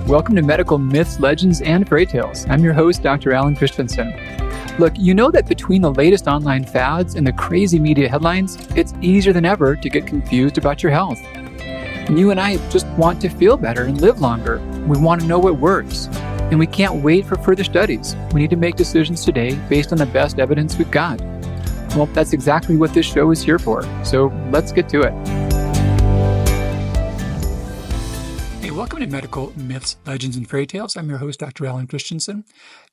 Welcome to Medical Myths, Legends, and Fairy Tales. I'm your host, Dr. Alan Christianson. Look, you know that between the latest online fads and the crazy media headlines, it's easier than ever to get confused about your health. And you and I just want to feel better and live longer. We want to know what works. And we can't wait for further studies. We need to make decisions today based on the best evidence we've got. Well, that's exactly what this show is here for. So let's get to it. Welcome to Medical Myths, Legends, and Fairy Tales. I'm your host, Dr. Alan Christianson.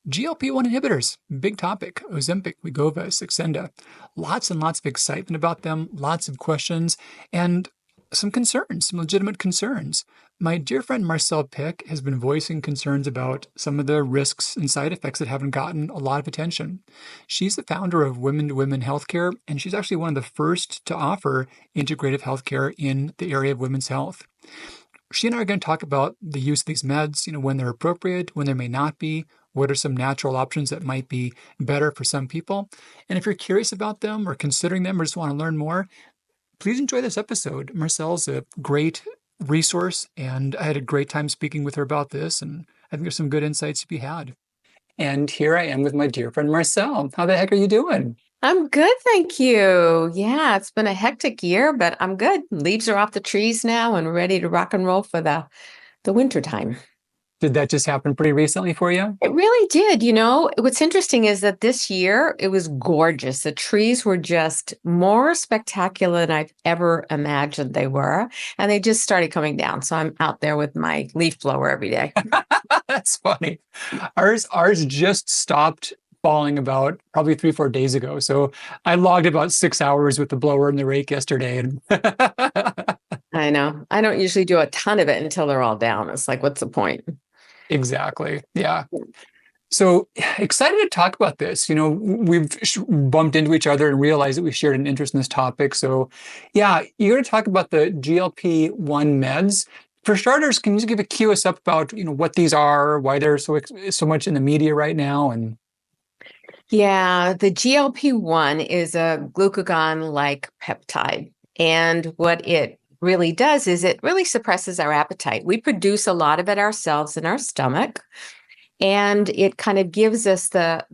GLP-1 inhibitors, big topic. Ozempic, Wegovy, Saxenda. Lots and lots of excitement about them, lots of questions, and some concerns, some legitimate concerns. My dear friend Marcelle has been voicing concerns about some of the risks and side effects that haven't gotten a lot of attention. She's the founder of Women to Women Healthcare, and she's actually one of the first to offer integrative healthcare in the area of women's health. She and I are going to talk about the use of these meds, when they're appropriate, when there may not be, what are some natural options that might be better for some people. And if you're curious about them or considering them or just want to learn more, please enjoy this episode. Marcelle's a great resource, and I had a great time speaking with her about this, and I think there's some good insights to be had. And here I am with my dear friend Marcelle. How the heck are you doing? I'm good, thank you. Yeah, it's been a hectic year, but I'm good. Leaves are off the trees now and ready to rock and roll for the winter time. Did that just happen pretty recently for you? It really did. What's interesting is that this year it was gorgeous. The trees were just more spectacular than I've ever imagined they were. And they just started coming down. So I'm out there with my leaf blower every day. That's funny. Ours just stopped falling about probably 3-4 days ago. So I logged about 6 hours with the blower and the rake yesterday. And I know. I don't usually do a ton of it until they're all down. It's like, what's the point? Exactly. Yeah. So excited to talk about this. We've bumped into each other and realized that we shared an interest in this topic. So yeah, you're going to talk about the GLP-1 meds. For starters, can you just give us up about, what these are, why they're so much in the media right now? And yeah, the GLP-1 is a glucagon-like peptide. And what it really does is it really suppresses our appetite. We produce a lot of it ourselves in our stomach. And it kind of gives us the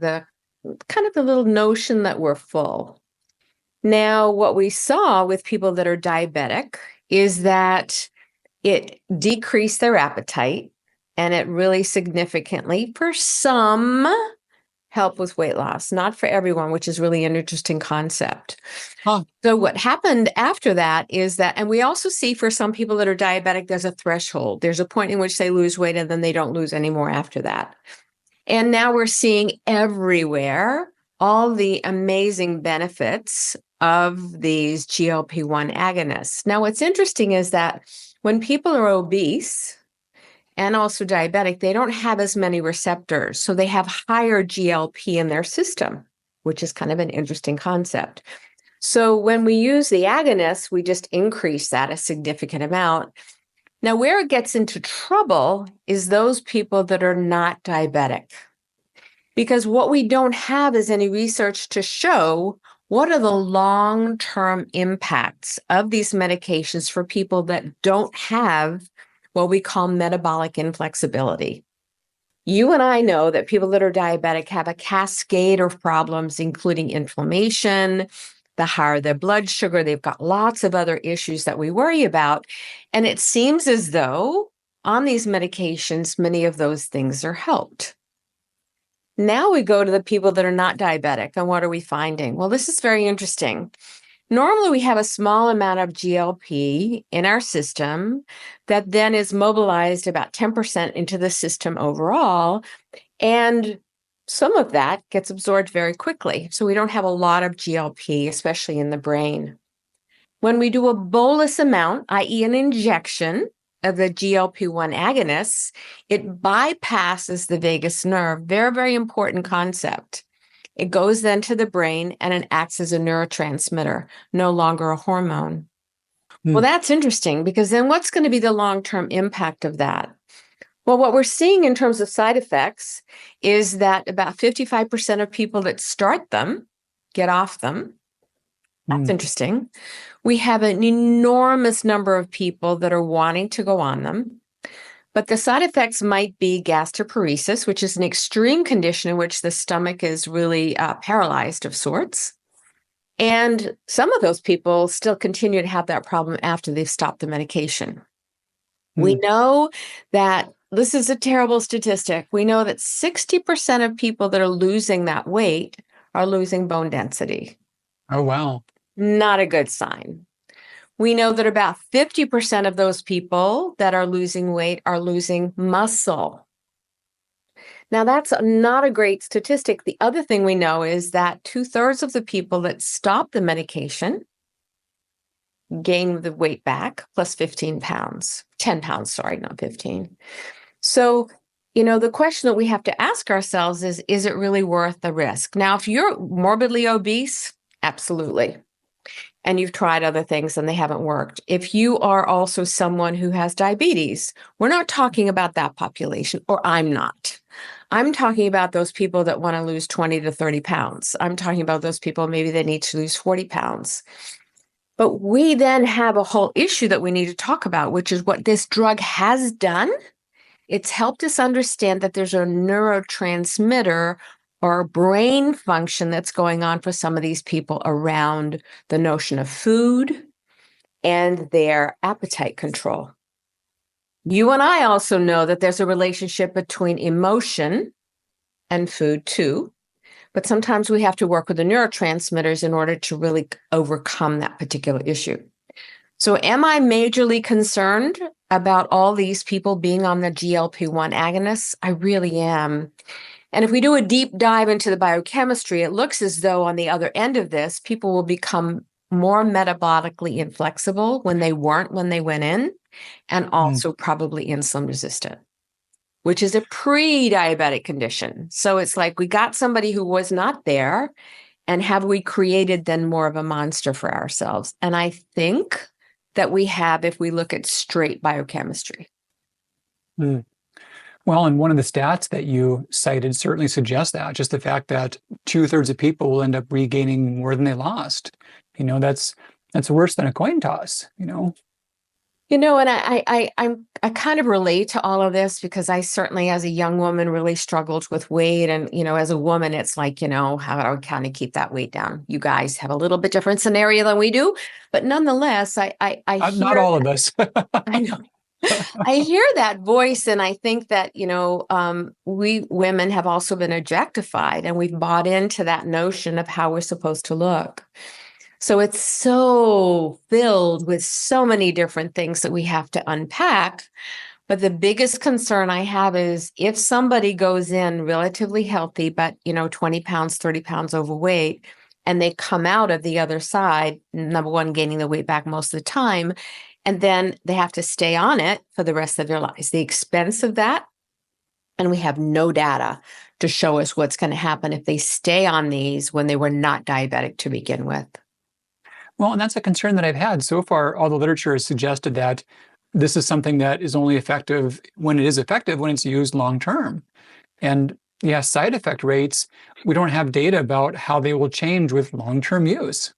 kind of the little notion that we're full. Now, what we saw with people that are diabetic is that it decreased their appetite, and it really significantly, for some, help with weight loss, not for everyone, which is really an interesting concept. Huh. So what happened after that is that, and we also see for some people that are diabetic, there's a threshold. There's a point in which they lose weight and then they don't lose any more after that. And now we're seeing everywhere all the amazing benefits of these GLP-1 agonists. Now, what's interesting is that when people are obese and also diabetic, they don't have as many receptors. So they have higher GLP in their system, which is kind of an interesting concept. So when we use the agonists, we just increase that a significant amount. Now, where it gets into trouble is those people that are not diabetic. Because what we don't have is any research to show what are the long-term impacts of these medications for people that don't have what we call metabolic inflexibility. You and I know that people that are diabetic have a cascade of problems, including inflammation, the higher their blood sugar. They've got lots of other issues that we worry about. And it seems as though on these medications, many of those things are helped. Now we go to the people that are not diabetic. And what are we finding? Well, this is very interesting. Normally, we have a small amount of GLP in our system that then is mobilized about 10% into the system overall. And some of that gets absorbed very quickly. So we don't have a lot of GLP, especially in the brain. When we do a bolus amount, i.e. an injection of the GLP-1 agonists, it bypasses the vagus nerve. Very, very important concept. It goes then to the brain and it acts as a neurotransmitter, no longer a hormone. Well, that's interesting because then what's going to be the long-term impact of that? Well, what we're seeing in terms of side effects is that about 55% of people that start them get off them. That's interesting. We have an enormous number of people that are wanting to go on them. But the side effects might be gastroparesis, which is an extreme condition in which the stomach is really paralyzed of sorts. And some of those people still continue to have that problem after they've stopped the medication. We know that this is a terrible statistic. We know that 60% of people that are losing that weight are losing bone density. Oh, wow. Not a good sign. We know that about 50% of those people that are losing weight are losing muscle. Now, that's not a great statistic. The other thing we know is that 2/3 of the people that stop the medication gain the weight back plus 15 pounds, 10 pounds, sorry, not 15. So, the question that we have to ask ourselves is it really worth the risk? Now, if you're morbidly obese, absolutely. And you've tried other things and they haven't worked. If you are also someone who has diabetes, we're not talking about that population, or I'm not. I'm talking about those people that want to lose 20 to 30 pounds. I'm talking about those people, maybe they need to lose 40 pounds. But we then have a whole issue that we need to talk about, which is what this drug has done. It's helped us understand that there's a neurotransmitter or brain function that's going on for some of these people around the notion of food and their appetite control. You and I also know that there's a relationship between emotion and food too, but sometimes we have to work with the neurotransmitters in order to really overcome that particular issue. So am I majorly concerned about all these people being on the GLP-1 agonists? I really am. And if we do a deep dive into the biochemistry, it looks as though on the other end of this, people will become more metabolically inflexible when they weren't when they went in, and also probably insulin resistant, which is a pre-diabetic condition. So it's like we got somebody who was not there, and have we created then more of a monster for ourselves? And I think that we have if we look at straight biochemistry. Well, and one of the stats that you cited certainly suggests that, just the fact that 2/3 of people will end up regaining more than they lost. That's worse than a coin toss. And I kind of relate to all of this because I certainly, as a young woman, really struggled with weight. And, as a woman, it's like, how do I kind of keep that weight down? You guys have a little bit different scenario than we do. But nonetheless, I hear Not all of us. I know. I hear that voice, and I think that, we women have also been objectified, and we've bought into that notion of how we're supposed to look. So it's so filled with so many different things that we have to unpack. But the biggest concern I have is if somebody goes in relatively healthy, but, 20 pounds, 30 pounds overweight, and they come out of the other side, number one, gaining the weight back most of the time, and then they have to stay on it for the rest of their lives. The expense of that, and we have no data to show us what's going to happen if they stay on these when they were not diabetic to begin with. Well, and that's a concern that I've had. So far, all the literature has suggested that this is something that is only effective when it's used long term. And yeah, side effect rates, we don't have data about how they will change with long-term use.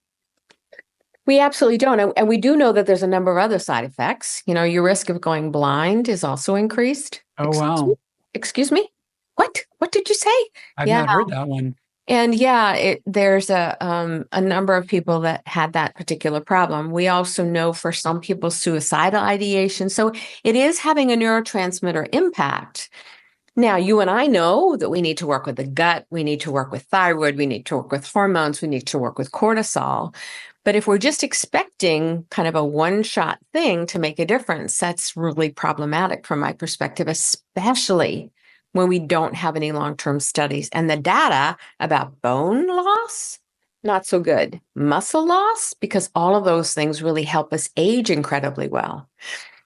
We absolutely don't. And we do know that there's a number of other side effects. Your risk of going blind is also increased. Oh, wow. Excuse me? What? What did you say? I've not heard that one. And there's a number of people that had that particular problem. We also know for some people suicidal ideation. So it is having a neurotransmitter impact. Now, you and I know that we need to work with the gut. We need to work with thyroid. We need to work with hormones. We need to work with cortisol. But if we're just expecting kind of a one-shot thing to make a difference, that's really problematic from my perspective, especially when we don't have any long-term studies. And the data about bone loss, not so good. Muscle loss, because all of those things really help us age incredibly well.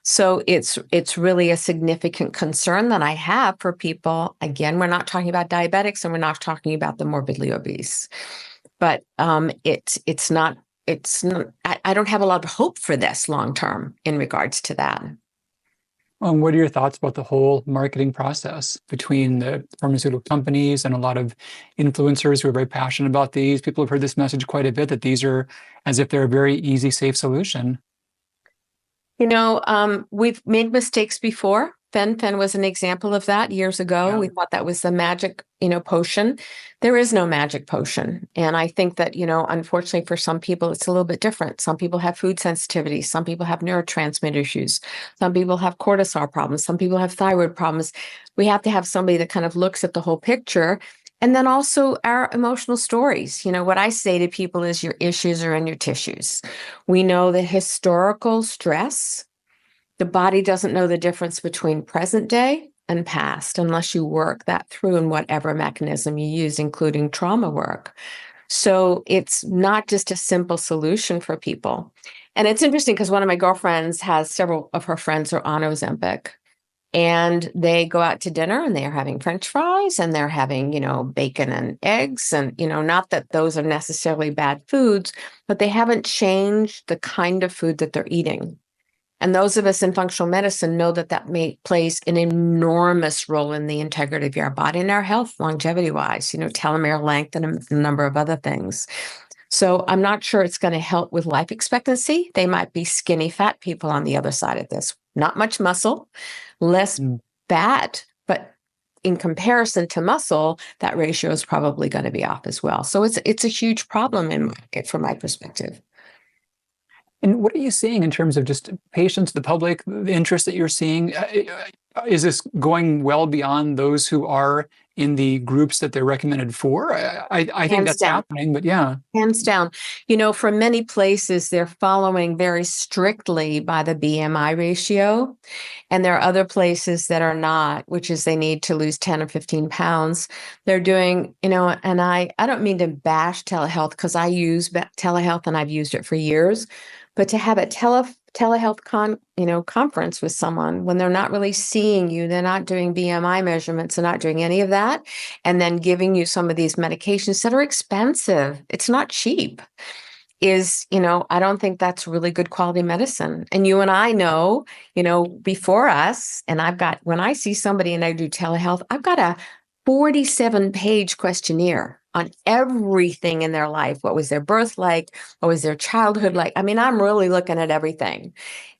So it's really a significant concern that I have for people. Again, we're not talking about diabetics and we're not talking about the morbidly obese, but it's not, I don't have a lot of hope for this long-term in regards to that. What are your thoughts about the whole marketing process between the pharmaceutical companies and a lot of influencers who are very passionate about these? People have heard this message quite a bit, that these are as if they're a very easy, safe solution. We've made mistakes before. Fen was an example of that years ago. Yeah. We thought that was the magic, potion. There is no magic potion. And I think that, unfortunately for some people, it's a little bit different. Some people have food sensitivity. Some people have neurotransmitter issues. Some people have cortisol problems. Some people have thyroid problems. We have to have somebody that kind of looks at the whole picture. And then also our emotional stories. What I say to people is your issues are in your tissues. We know that historical stress, the body doesn't know the difference between present day and past unless you work that through in whatever mechanism you use, including trauma work. So it's not just a simple solution for people. And it's interesting because one of my girlfriends has several of her friends are on Ozempic. And they go out to dinner and they're having French fries and they're having, bacon and eggs. And, not that those are necessarily bad foods, but they haven't changed the kind of food that they're eating. And those of us in functional medicine know that plays an enormous role in the integrity of our body and our health, longevity-wise, telomere length and a number of other things. So I'm not sure it's going to help with life expectancy. They might be skinny, fat people on the other side of this. Not much muscle, less fat, but in comparison to muscle, that ratio is probably going to be off as well. So it's a huge problem from my perspective. And what are you seeing in terms of just patients, the public, the interest that you're seeing? Is this going well beyond those who are in the groups that they're recommended for? I think that's happening, but yeah. Hands down. For many places, they're following very strictly by the BMI ratio. And there are other places that are not, which is they need to lose 10 or 15 pounds. They're doing, and I don't mean to bash telehealth because I use telehealth and I've used it for years. But to have a telehealth conference with someone when they're not really seeing you, they're not doing BMI measurements, they're not doing any of that, and then giving you some of these medications that are expensive. It's not cheap. I don't think that's really good quality medicine. And you and I know, before us, and when I see somebody and I do telehealth, I've got a 47-page questionnaire on everything in their life. What was their birth like? What was their childhood like? I mean, I'm really looking at everything.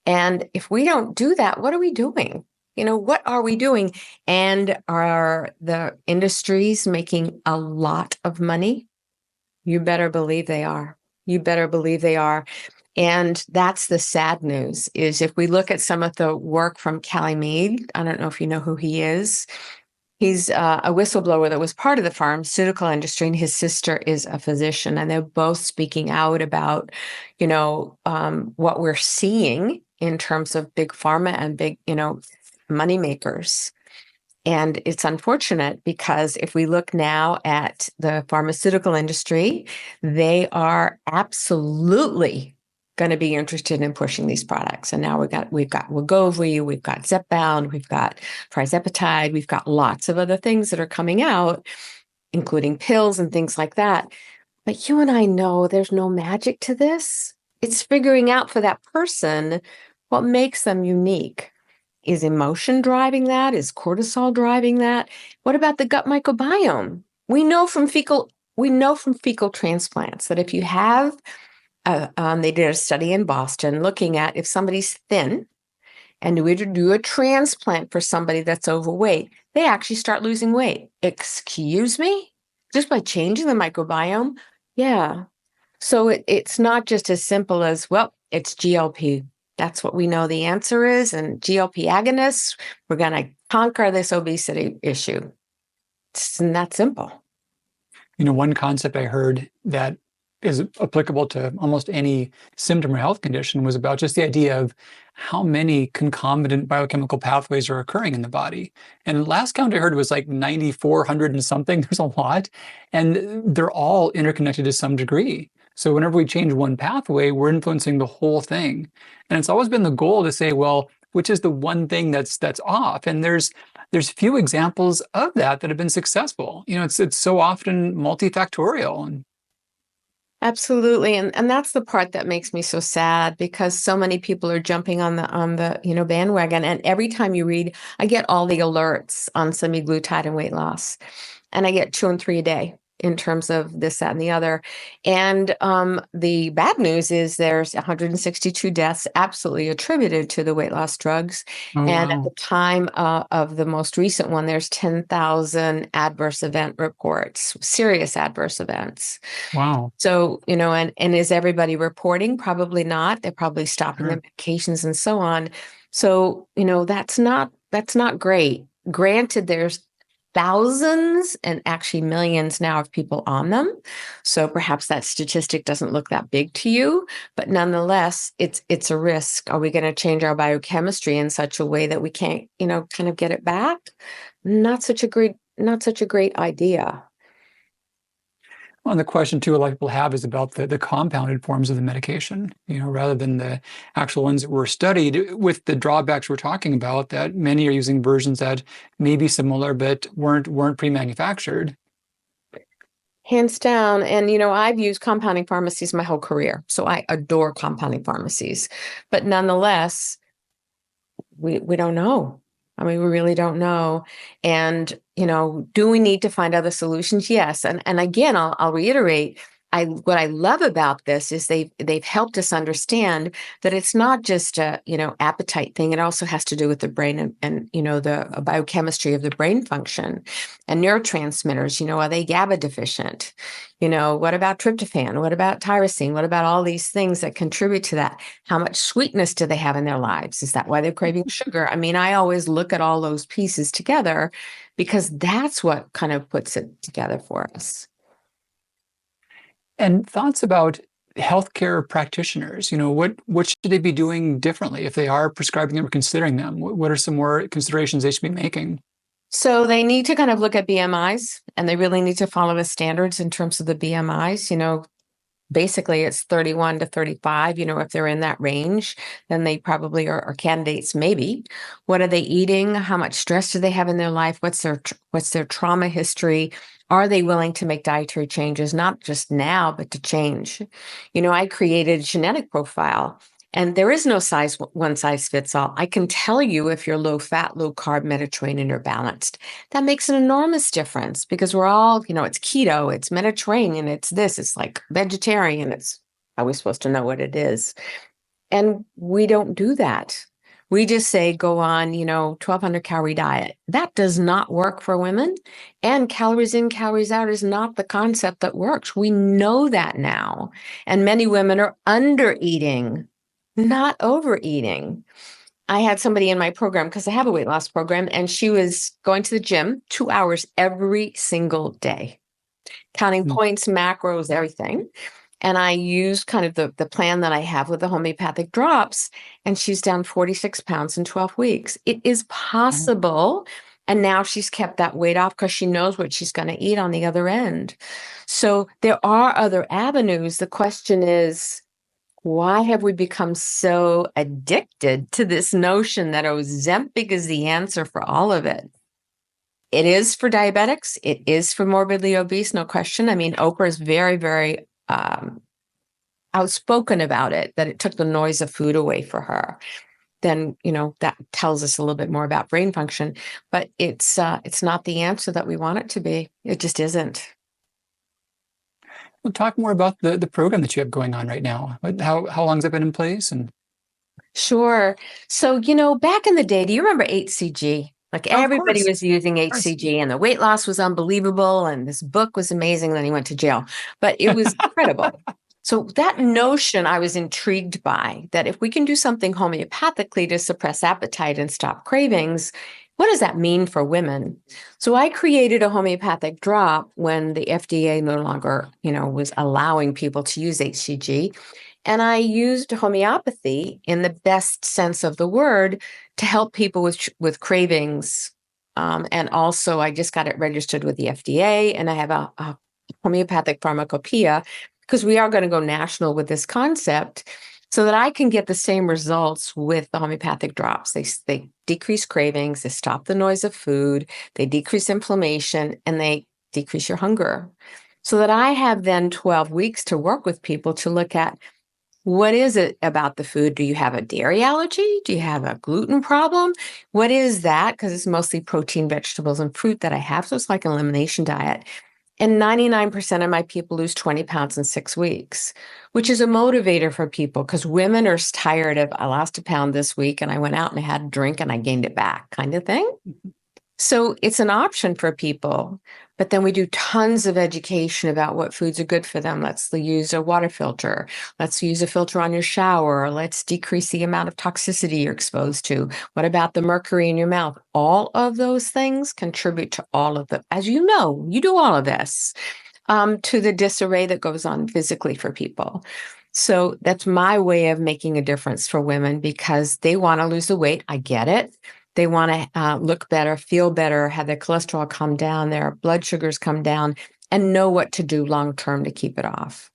And if we don't do that, what are we doing? What are we doing? And are the industries making a lot of money? You better believe they are. You better believe they are. And that's the sad news is if we look at some of the work from Callie Mead, I don't know if you know who he is. He's a whistleblower that was part of the pharmaceutical industry, and his sister is a physician, and they're both speaking out about, what we're seeing in terms of big pharma and big, money makers. And it's unfortunate because if we look now at the pharmaceutical industry, they are absolutely going to be interested in pushing these products. And now we've got Wegovy, we've got Zepbound, we've got Trizepatide, we've got lots of other things that are coming out, including pills and things like that. But you and I know there's no magic to this. It's figuring out for that person what makes them unique. Is emotion driving that? Is cortisol driving that? What about the gut microbiome? We know from fecal transplants that if you have they did a study in Boston looking at if somebody's thin and we do a transplant for somebody that's overweight, they actually start losing weight. Excuse me? Just by changing the microbiome? Yeah. So it's not just as simple as, well, it's GLP. That's what we know the answer is. And GLP agonists, we're going to conquer this obesity issue. It's not that simple. One concept I heard that is applicable to almost any symptom or health condition was about just the idea of how many concomitant biochemical pathways are occurring in the body. And last count I heard was like 9,400 and something. There's a lot. And they're all interconnected to some degree. So whenever we change one pathway, we're influencing the whole thing. And it's always been the goal to say, well, which is the one thing that's off? And there's few examples of that have been successful. It's so often multifactorial. And absolutely. And that's the part that makes me so sad because so many people are jumping on the bandwagon. And every time you read, I get all the alerts on semaglutide and weight loss. And I get 2 and 3 a day. in terms of this, that, and the other. And the bad news is there's 162 deaths absolutely attributed to the weight loss drugs. Oh, And at wow. the time of the most recent one, there's 10,000 adverse event reports, serious adverse events. Wow. So, and is everybody reporting? Probably not. They're probably stopping Sure. their medications and so on. So, that's not great. Granted, there's thousands and actually millions now of people on them. So perhaps that statistic doesn't look that big to you, but nonetheless, it's a risk. Are we going to change our biochemistry in such a way that we can't, kind of get it back? Not such a great idea. Well, and the question too, a lot of people have is about the compounded forms of the medication, rather than the actual ones that were studied, with the drawbacks we're talking about, that many are using versions that may be similar but weren't pre-manufactured. Hands down. And, I've used compounding pharmacies my whole career. So I adore compounding pharmacies. But nonetheless, we don't know. I mean, we really don't know. And, do we need to find other solutions? Yes. And again, I'll reiterate, what I love about this is they've helped us understand that it's not just a, appetite thing. It also has to do with the brain and the biochemistry of the brain function and neurotransmitters. Are they GABA deficient? What about tryptophan? What about tyrosine? What about all these things that contribute to that? How much sweetness do they have in their lives? Is that why they're craving sugar? I mean, I always look at all those pieces together because that's what kind of puts it together for us. And thoughts about healthcare practitioners, what should they be doing differently if they are prescribing them or considering them? What are some more considerations they should be making? So they need to kind of look at BMIs, and they really need to follow the standards in terms of the BMIs. Basically it's 31 to 35. If they're in that range, then they probably are candidates. Maybe. What are they eating? How much stress do they have in their life? What's their trauma history? Are they willing to make dietary changes, not just now, but to change? I created a genetic profile, and there is no one size fits all. I can tell you if you're low fat, low carb, Mediterranean, or balanced. That makes an enormous difference because we're all, it's keto, it's Mediterranean, it's this, it's like vegetarian. Are we supposed to know what it is? And we don't do that. We just say, go on, 1,200 calorie diet. That does not work for women. And calories in, calories out is not the concept that works. We know that now. And many women are under eating, not overeating. I had somebody in my program because I have a weight loss program, and she was going to the gym 2 hours every single day, counting Mm. points, macros, everything. And I used kind of the plan that I have with the homeopathic drops, and she's down 46 pounds in 12 weeks. It is Wow. possible. And now she's kept that weight off because she knows what she's going to eat on the other end. So there are other avenues. The question is, why have we become so addicted to this notion that Ozempic is the answer for all of it? It is for diabetics. It is for morbidly obese, no question. I mean, Oprah is very, very outspoken about it, that it took the noise of food away for her. Then, that tells us a little bit more about brain function, but it's not the answer that we want it to be. It just isn't. Well, talk more about the program that you have going on right now. How long has it been in place? And Sure. So, back in the day, do you remember HCG? Like oh, of everybody course, was using of course. HCG, and the weight loss was unbelievable, and this book was amazing. Then he went to jail, but it was incredible. So that notion I was intrigued by, that if we can do something homeopathically to suppress appetite and stop cravings, what does that mean for women? So I created a homeopathic drop when the FDA no longer, was allowing people to use HCG. And I used homeopathy in the best sense of the word to help people with cravings. And also, I just got it registered with the FDA, and I have a homeopathic pharmacopoeia because we are going to go national with this concept so that I can get the same results with the homeopathic drops. They decrease cravings, they stop the noise of food, they decrease inflammation, and they decrease your hunger. So that I have then 12 weeks to work with people to look at, what is it about the food? Do you have a dairy allergy? Do you have a gluten problem? What is that? Because it's mostly protein, vegetables, and fruit that I have. So it's like an elimination diet. And 99% of my people lose 20 pounds in 6 weeks, which is a motivator for people because women are tired of, I lost a pound this week and I went out and I had a drink and I gained it back kind of thing. So it's an option for people, but then we do tons of education about what foods are good for them. Let's use a water filter. Let's use a filter on your shower. Let's decrease the amount of toxicity you're exposed to. What about the mercury in your mouth? All of those things contribute to all of the, as you know, you do all of this, to the disarray that goes on physically for people. So that's my way of making a difference for women because they want to lose the weight. I get it. They want to look better, feel better, have their cholesterol come down, their blood sugars come down, and know what to do long term to keep it off.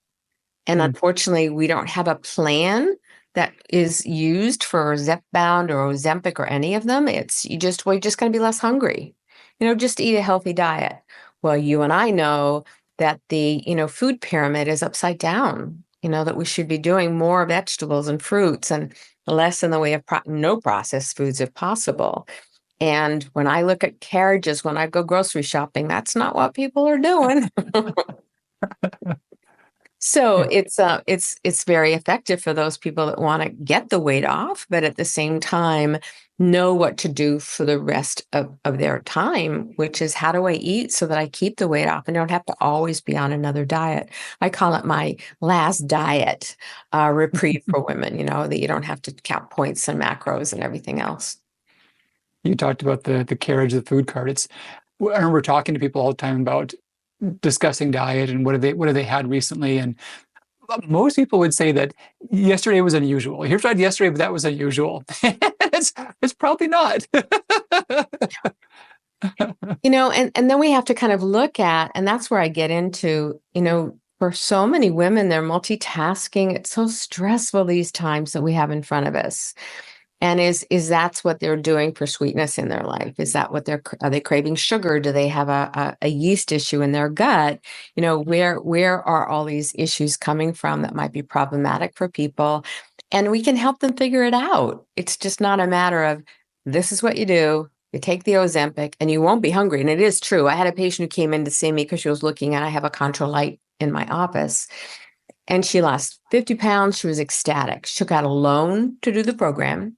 And unfortunately, we don't have a plan that is used for Zepbound or Ozempic or any of them. We're just going to be less hungry. Just eat a healthy diet. Well, you and I know that the food pyramid is upside down. That we should be doing more vegetables and fruits and less in the way of no processed foods if possible. And when I look at carriages, when I go grocery shopping, that's not what people are doing. So it's very effective for those people that want to get the weight off, but at the same time, know what to do for the rest of their time, which is how do I eat so that I keep the weight off and don't have to always be on another diet. I call it my last diet reprieve for women, that you don't have to count points and macros and everything else. You talked about the carriage of the food cart. I remember talking to people all the time about discussing diet and what have they had recently, and most people would say that yesterday was unusual. Here's what I had yesterday, but that was unusual. It's probably not. And then we have to kind of look at, and that's where I get into, for so many women, they're multitasking. It's so stressful these times that we have in front of us. And is that's what they're doing for sweetness in their life? Is that what are they craving sugar? Do they have a yeast issue in their gut? Where are all these issues coming from that might be problematic for people? And we can help them figure it out. It's just not a matter of this is what you do. You take the Ozempic and you won't be hungry. And it is true. I had a patient who came in to see me because she was looking at, I have a control light in my office. And she lost 50 pounds. She was ecstatic. She took out a loan to do the program.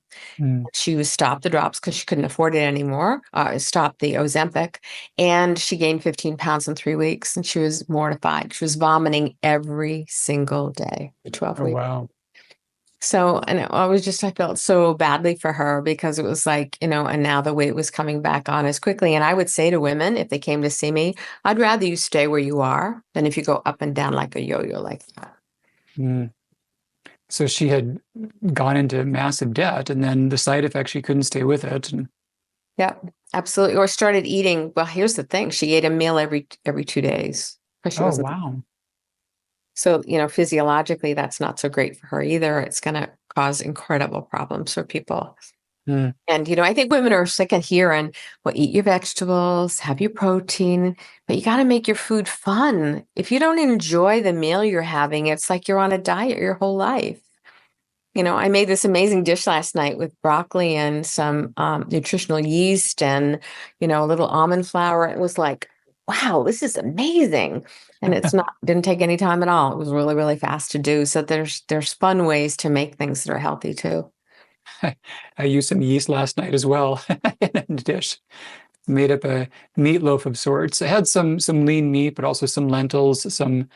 She stopped the drops because she couldn't afford it anymore, stopped the Ozempic. And she gained 15 pounds in 3 weeks. And she was mortified. She was vomiting every single day for 12 weeks. Wow. So, and I felt so badly for her because it was like, and now the weight was coming back on as quickly. And I would say to women, if they came to see me, I'd rather you stay where you are than if you go up and down like a yo-yo like that. So she had gone into massive debt, and then the side effects, she couldn't stay with it. Yeah, absolutely. Or started eating. Well, here's the thing. She ate a meal every 2 days. Oh, wow. So, physiologically, that's not so great for her either. It's going to cause incredible problems for people. And, I think women are sick of hearing, well, eat your vegetables, have your protein, but you got to make your food fun. If you don't enjoy the meal you're having, it's like you're on a diet your whole life. I made this amazing dish last night with broccoli and some nutritional yeast and, a little almond flour. It was like, wow, this is amazing. And didn't take any time at all. It was really, really fast to do. So there's fun ways to make things that are healthy too. I used some yeast last night as well in a dish. Made up a meatloaf of sorts. I had some lean meat, but also some lentils, some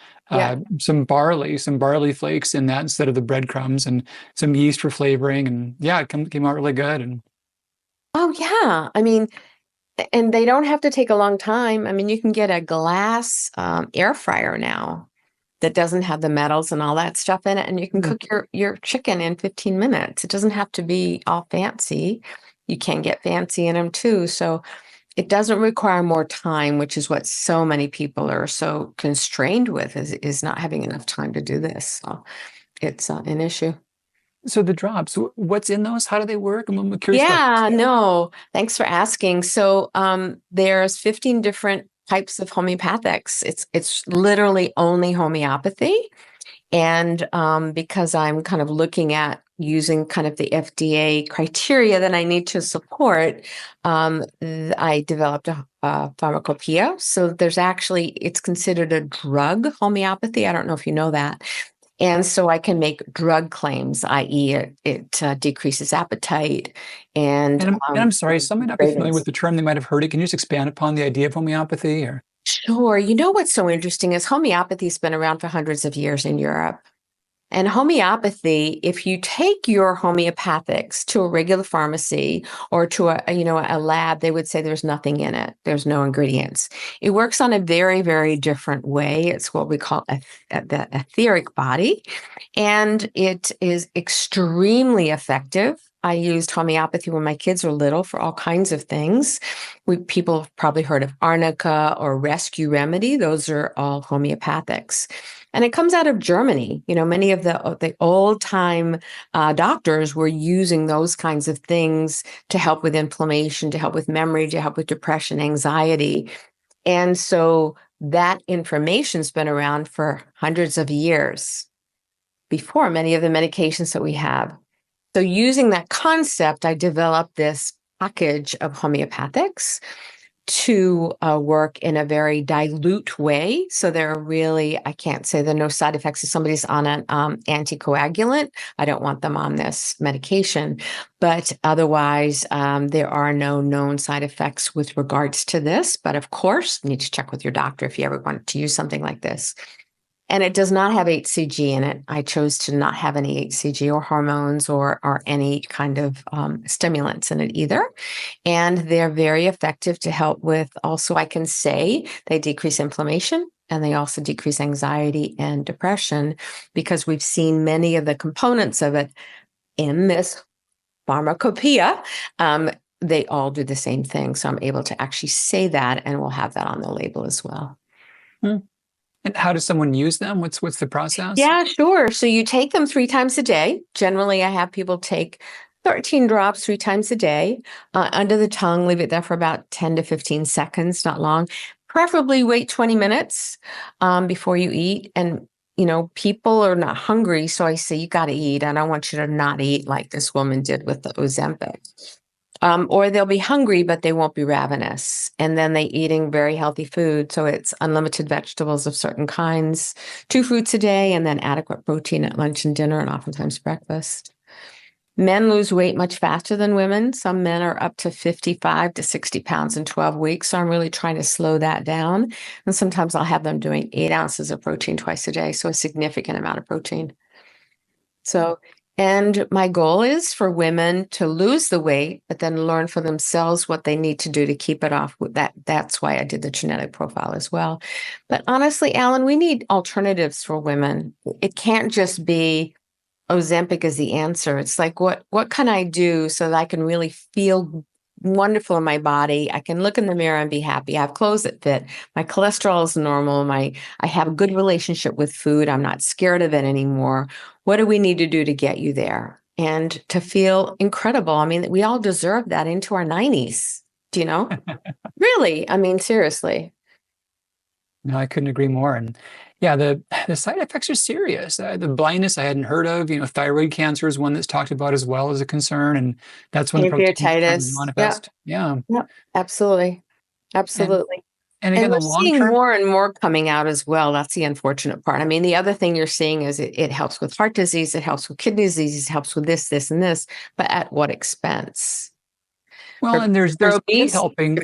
barley flakes in that instead of the breadcrumbs, and some yeast for flavoring. And yeah, it came out really good. And oh yeah, I mean, and they don't have to take a long time. I mean, you can get a glass air fryer now that doesn't have the metals and all that stuff in it, and you can cook your chicken in 15 minutes. It doesn't have to be all fancy. You can get fancy in them too. So it doesn't require more time, which is what so many people are so constrained with is not having enough time to do this. So it's an issue. So the drops, what's in those? How do they work? I'm curious. Yeah, no, thanks for asking. So there's 15 different types of homeopathics. It's literally only homeopathy. And because I'm kind of looking at using kind of the FDA criteria that I need to support, I developed a pharmacopoeia. So it's considered a drug, homeopathy. I don't know if you know that. And so I can make drug claims, i.e., it decreases appetite. And I'm sorry, some might not be familiar with the term. They might have heard it. Can you just expand upon the idea of homeopathy? Or Sure. You know what's so interesting is homeopathy's been around for hundreds of years in Europe. And homeopathy, if you take your homeopathics to a regular pharmacy or to a lab, they would say there's nothing in it. There's no ingredients. It works on a very, very different way. It's what we call the etheric body, and it is extremely effective. I used homeopathy when my kids were little for all kinds of things. People have probably heard of arnica or rescue remedy. Those are all homeopathics. And it comes out of Germany. Many of the old time doctors were using those kinds of things to help with inflammation, to help with memory, to help with depression, anxiety. And so that information's been around for hundreds of years before many of the medications that we have. So using that concept, I developed this package of homeopathics to work in a very dilute way. So I can't say there are no side effects. If somebody's on an anticoagulant, I don't want them on this medication. But otherwise, there are no known side effects with regards to this. But of course, you need to check with your doctor if you ever want to use something like this. And it does not have HCG in it. I chose to not have any HCG or hormones or any kind of stimulants in it either. And they're very effective to help with, also, I can say they decrease inflammation and they also decrease anxiety and depression, because we've seen many of the components of it in this pharmacopoeia. They all do the same thing. So I'm able to actually say that, and we'll have that on the label as well. And how does someone use them? What's the process? Yeah, sure. So you take them 3 times a day. Generally, I have people take 13 drops 3 times a day under the tongue. Leave it there for about 10 to 15 seconds, not long. Preferably wait 20 minutes before you eat. And, people are not hungry. So I say, you got to eat. I don't want you to not eat like this woman did with the Ozempic. Or they'll be hungry, but they won't be ravenous. And then they're eating very healthy food. So it's unlimited vegetables of certain kinds, 2 fruits a day, and then adequate protein at lunch and dinner, and oftentimes breakfast. Men lose weight much faster than women. Some men are up to 55 to 60 pounds in 12 weeks. So I'm really trying to slow that down. And sometimes I'll have them doing 8 ounces of protein twice a day. So a significant amount of protein. And my goal is for women to lose the weight, but then learn for themselves what they need to do to keep it off. That's why I did the genetic profile as well. But honestly, Alan, we need alternatives for women. It can't just be Ozempic is the answer. It's like, what can I do so that I can really feel wonderful in my body? I can look in the mirror and be happy. I have clothes that fit. My cholesterol is normal. I have a good relationship with food. I'm not scared of it anymore. What do we need to do to get you there and to feel incredible? I mean, we all deserve that into our 90s. Do you know? Really? I mean, seriously. No, I couldn't agree more. And yeah, the side effects are serious. The blindness I hadn't heard of. Thyroid cancer is one that's talked about as well as a concern, and that's when the protein manifest. Yeah. Yep. Absolutely. Absolutely. And again, we're the long seeing term, more and more coming out as well. That's the unfortunate part. I mean, the other thing you're seeing is it helps with heart disease, it helps with kidney disease, it helps with this, and this, but at what expense? well, and there's obese,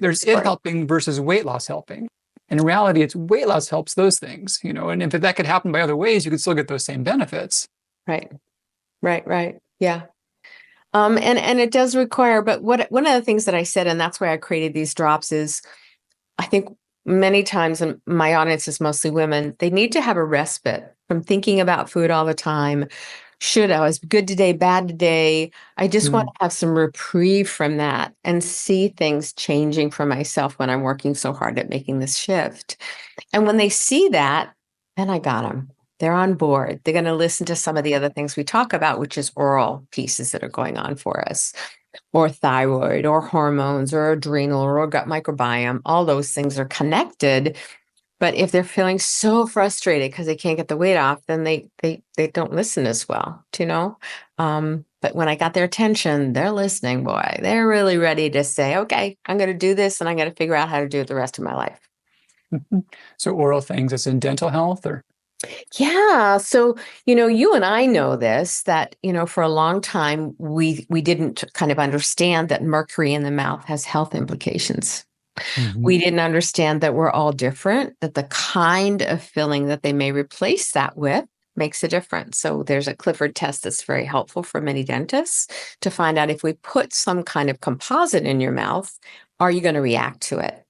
there's it helping versus weight loss helping. And in reality, it's weight loss helps those things, and if that could happen by other ways, you could still get those same benefits. Right. Yeah. And it does require, but one of the things that I said, and that's why I created these drops, is I think many times, and my audience is mostly women, they need to have a respite from thinking about food all the time. I was good today, bad today? I just want to have some reprieve from that and see things changing for myself when I'm working so hard at making this shift. And when they see that, then I got them. They're on board. They're going to listen to some of the other things we talk about, which is oral pieces that are going on for us, or thyroid, or hormones, or adrenal, or gut microbiome. All those things are connected. But if they're feeling so frustrated because they can't get the weight off, then they don't listen as well, you know? But when I got their attention, they're listening, boy. They're really ready to say, okay, I'm going to do this and I'm going to figure out how to do it the rest of my life. So oral things, as in dental health, or? Yeah. So, you and I know this, that, for a long time, we didn't kind of understand that mercury in the mouth has health implications. We didn't understand that we're all different, that the kind of filling that they may replace that with makes a difference. So there's a Clifford test that's very helpful for many dentists to find out if we put some kind of composite in your mouth, are you going to react to it?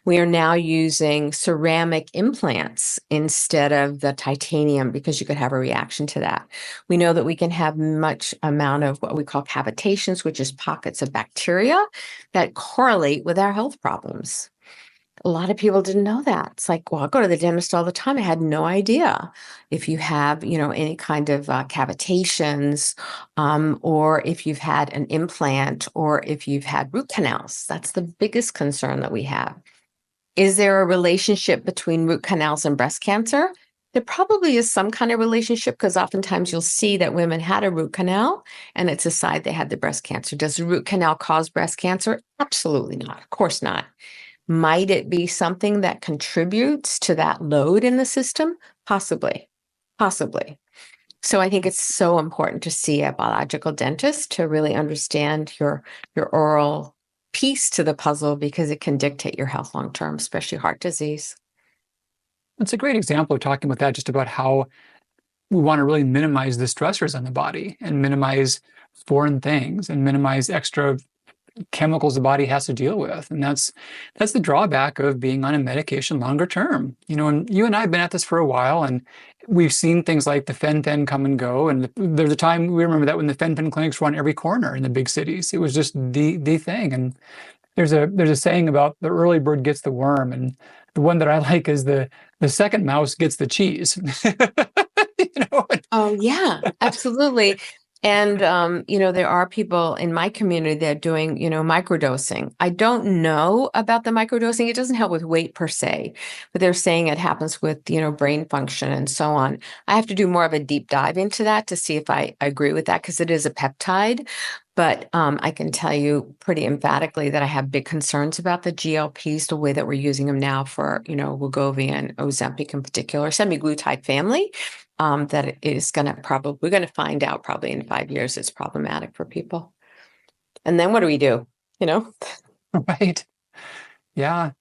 We are now using ceramic implants instead of the titanium because you could have a reaction to that. We know that we can have much amount of what we call cavitations, which is pockets of bacteria that correlate with our health problems. A lot of people didn't know that. It's like, well, I go to the dentist all the time. I had no idea if you have, any kind of cavitations, or if you've had an implant, or if you've had root canals. That's the biggest concern that we have. Is there a relationship between root canals and breast cancer? There probably is some kind of relationship because oftentimes you'll see that women had a root canal and it's a side they had the breast cancer. Does the root canal cause breast cancer? Absolutely not. Of course not. Might it be something that contributes to that load in the system? Possibly. Possibly. So I think it's so important to see a biological dentist to really understand your oral piece to the puzzle because it can dictate your health long term, especially heart disease. It's a great example of talking about that, just about how we want to really minimize the stressors on the body and minimize foreign things and minimize extra chemicals the body has to deal with. And that's the drawback of being on a medication longer term. And you and I have been at this for a while, and we've seen things like the fen-phen come and go. And there's a time, we remember that when the fen-phen clinics were on every corner in the big cities. It was just the thing. And there's a saying about the early bird gets the worm, and the one that I like is the second mouse gets the cheese. Oh, yeah, absolutely. And, there are people in my community that are doing, microdosing. I don't know about the microdosing. It doesn't help with weight per se, but they're saying it happens with, brain function and so on. I have to do more of a deep dive into that to see if I agree with that because it is a peptide. But I can tell you pretty emphatically that I have big concerns about the GLPs, the way that we're using them now for, Wegovy and Ozempic in particular, semaglutide family. That it is we're going to find out probably in 5 years it's problematic for people. And then what do we do? Right. Yeah.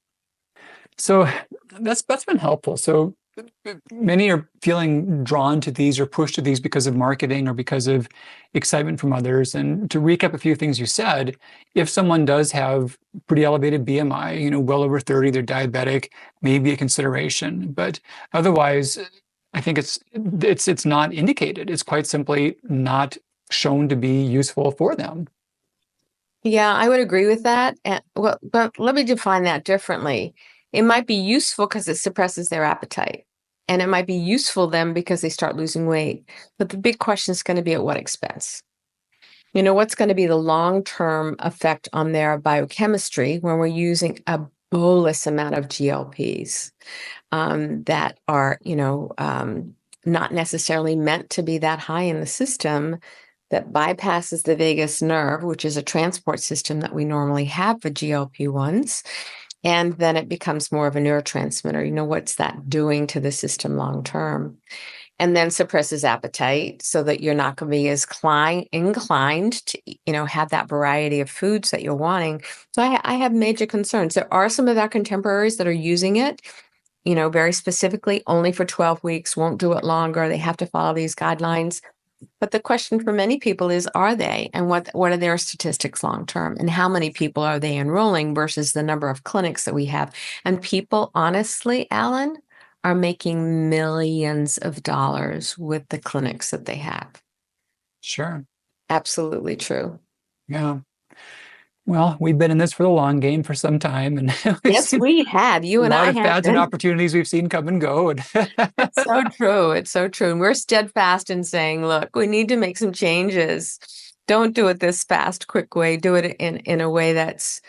So that's been helpful. So many are feeling drawn to these or pushed to these because of marketing or because of excitement from others. And to recap a few things you said, if someone does have pretty elevated BMI, well over 30, they're diabetic, maybe a consideration. But otherwise, I think it's not indicated. It's quite simply not shown to be useful for them. Yeah, I would agree with that. But let me define that differently. It might be useful because it suppresses their appetite. And it might be useful then because they start losing weight. But the big question is going to be at what expense? What's going to be the long-term effect on their biochemistry when we're using a bolus amount of GLPs that are, not necessarily meant to be that high in the system, that bypasses the vagus nerve, which is a transport system that we normally have for GLP-1s. And then it becomes more of a neurotransmitter. What's that doing to the system long term? And then suppresses appetite so that you're not going to be as inclined to, have that variety of foods that you're wanting. So I have major concerns. There are some of our contemporaries that are using it, very specifically only for 12 weeks, won't do it longer. They have to follow these guidelines. But the question for many people is, are they? And what are their statistics long term? And how many people are they enrolling versus the number of clinics that we have? And people, honestly, Alan, are making millions of dollars with the clinics that they have. Sure. Absolutely true. Yeah. Well, we've been in this for the long game for some time, and yes, we have. You and I have. A lot of fads and opportunities we've seen come and go. And it's so true. It's so true. And we're steadfast in saying, look, we need to make some changes. Don't do it this fast, quick way. Do it in a way that's,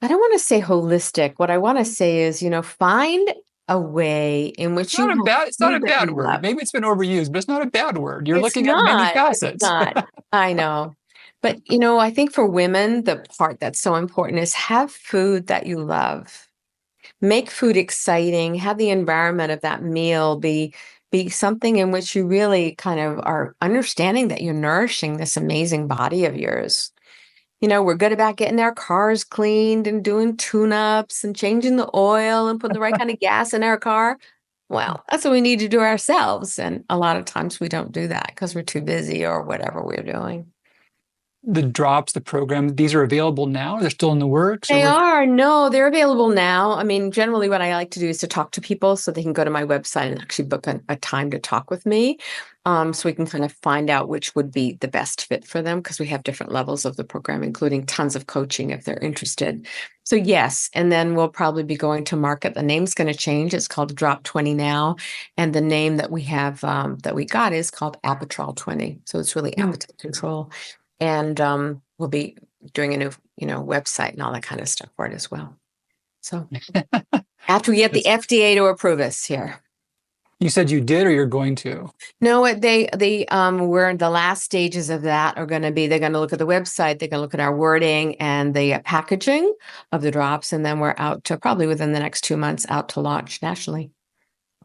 I don't want to say holistic. What I want to say is, find a way in which It's not a bad, it's not a food that bad you word. love. Maybe it's been overused, but it's not a bad word. You're It's looking at many not. It's facets. not. I know. But, I think for women, the part that's so important is have food that you love. Make food exciting. Have the environment of that meal be something in which you really kind of are understanding that you're nourishing this amazing body of yours. We're good about getting our cars cleaned and doing tune-ups and changing the oil and putting the right kind of gas in our car. Well, that's what we need to do ourselves. And a lot of times we don't do that because we're too busy or whatever we're doing. The drops, the program, these are available now? They're still in the works? They are. No, they're available now. I mean, generally what I like to do is to talk to people so they can go to my website and actually book a time to talk with me. So we can kind of find out which would be the best fit for them because we have different levels of the program, including tons of coaching if they're interested. So yes, and then we'll probably be going to market. The name's going to change. It's called Drop 20 now. And the name that we have that we got is called Apetrol 20. So it's really appetite control. And we'll be doing a new, website and all that kind of stuff for it as well. So after we get the FDA to approve us here. You said you did, or you're going to? No, we're in the last stages of that are going to be, they're going to look at the website, they're going to look at our wording and the packaging of the drops. And then we're out to probably within the next 2 months out to launch nationally.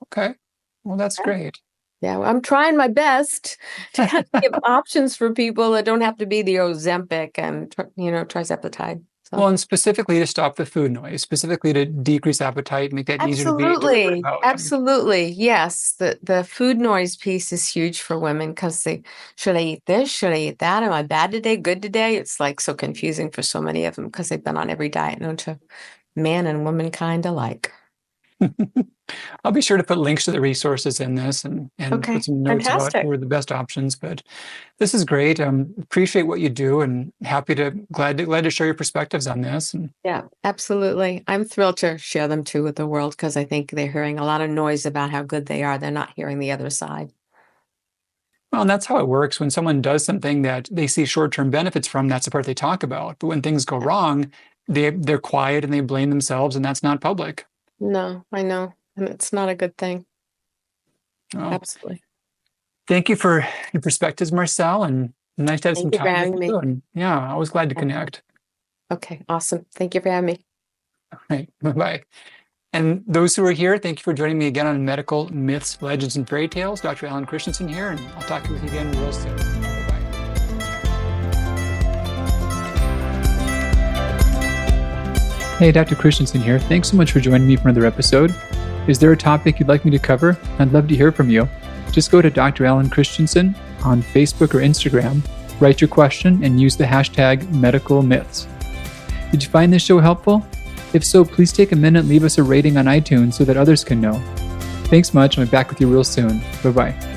Okay. Well, that's great. Yeah, well, I'm trying my best to kind of give options for people that don't have to be the Ozempic and, Trizepatide. So. Well, and specifically to stop the food noise, specifically to decrease appetite, make that easier to be. Absolutely. Yes. The food noise piece is huge for women because should I eat this? Should I eat that? Am I bad today? Good today? It's like so confusing for so many of them because they've been on every diet known to man and womankind alike. I'll be sure to put links to the resources in this and put some notes about who are the best options. But this is great. Appreciate what you do and glad to share your perspectives on this. Yeah, absolutely. I'm thrilled to share them too with the world because I think they're hearing a lot of noise about how good they are. They're not hearing the other side. Well, and that's how it works. When someone does something that they see short-term benefits from, that's the part they talk about. But when things go wrong, they're quiet and they blame themselves, and that's not public. No, I know. And it's not a good thing. Oh. Absolutely. Thank you for your perspectives, Marcelle, and nice to have some time. Thank you for having me. Yeah, I was glad to connect. Okay, awesome. Thank you for having me. All right, bye-bye. And those who are here, thank you for joining me again on Medical Myths, Legends, and Fairy Tales. Dr. Alan Christianson here, and I'll talk with you again real soon. Bye-bye. Hey, Dr. Christianson here. Thanks so much for joining me for another episode. Is there a topic you'd like me to cover? I'd love to hear from you. Just go to Dr. Alan Christianson on Facebook or Instagram, write your question, and use the hashtag Medical Myths. Did you find this show helpful? If so, please take a minute and leave us a rating on iTunes so that others can know. Thanks much. I'll be back with you real soon. Bye-bye.